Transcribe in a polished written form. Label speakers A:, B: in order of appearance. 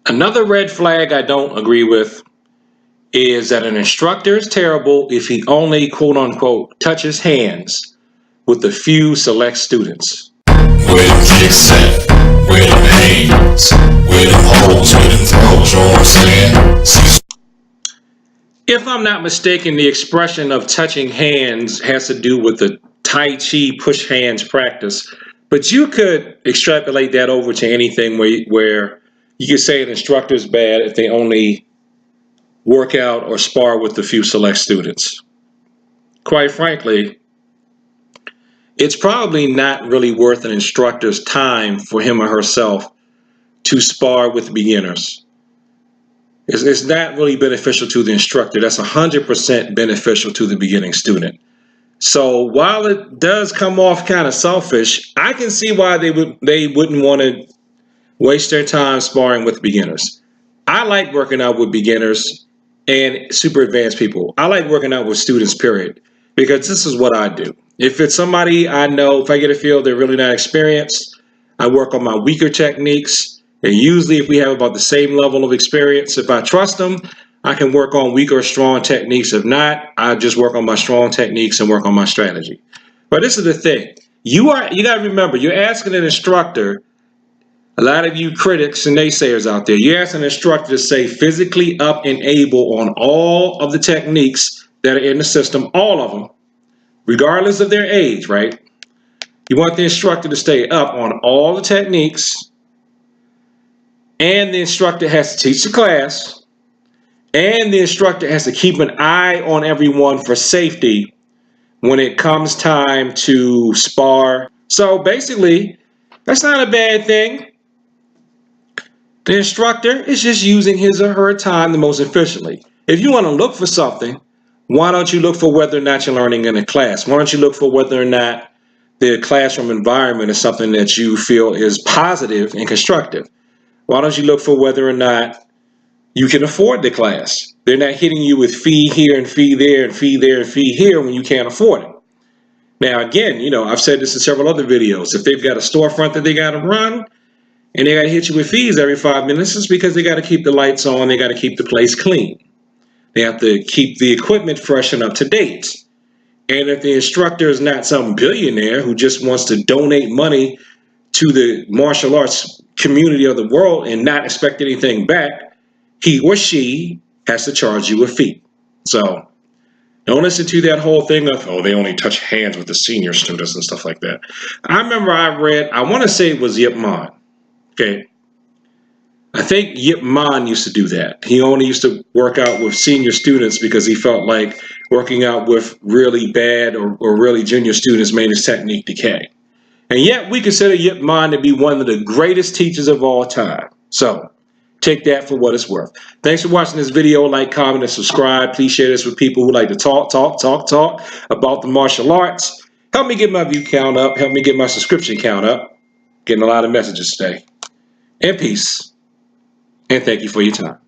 A: Another red flag I don't agree with is that an instructor is terrible if he only, quote unquote, touches hands with a few select students.
B: Where them kicks at? Where them hands? Where them holes? Where them throws? You know what I'm saying?
A: If I'm not mistaken, the expression of touching hands has to do with the Tai Chi push hands practice, but you could extrapolate that over to anything where you could say an instructor is bad if they only work out or spar with a few select students. Quite frankly, it's probably not really worth an instructor's time for him or herself to spar with beginners. It's not really beneficial to the instructor. That's 100% beneficial to the beginning student. So while it does come off kind of selfish, I can see why they wouldn't want to waste their time sparring with beginners. I like working out with beginners and super advanced people. I like working out with students, period, because this is what I do. If it's somebody I know, if I get a feel they're really not experienced, I work on my weaker techniques. And usually if we have about the same level of experience, if I trust them, I can work on weaker or strong techniques. If not, I just work on my strong techniques and work on my strategy. But this is the thing. You got to remember, you're asking an instructor, a lot of you critics and naysayers out there, you ask an instructor to say physically up and able on all of the techniques that are in the system, all of them, regardless of their age, right? You want the instructor to stay up on all the techniques, and the instructor has to teach the class, and the instructor has to keep an eye on everyone for safety when it comes time to spar. So basically, that's not a bad thing. The instructor is just using his or her time the most efficiently. If you want to look for something, why don't you look for whether or not you're learning in a class? Why don't you look for whether or not the classroom environment is something that you feel is positive and constructive? Why don't you look for whether or not you can afford the class? They're not hitting you with fee here and fee there and fee there and fee here when you can't afford it. Now, again, I've said this in several other videos. If they've got a storefront that they got to run and they got to hit you with fees every 5 minutes, it's because they got to keep the lights on. They got to keep the place clean. They have to keep the equipment fresh and up to date. And if the instructor is not some billionaire who just wants to donate money to the martial arts community of the world and not expect anything back, he or she has to charge you a fee. So don't listen to that whole thing of, oh, they only touch hands with the senior students and stuff like that. I remember I want to say it was Yip Man. Okay. I think Yip Man used to do that. He only used to work out with senior students because he felt like working out with really bad or really junior students made his technique decay. And yet we consider Yip Man to be one of the greatest teachers of all time. So take that for what it's worth. Thanks for watching this video. Like, comment, and subscribe. Please share this with people who like to talk about the martial arts. Help me get my view count up. Help me get my subscription count up. Getting a lot of messages today. And peace. And thank you for your time.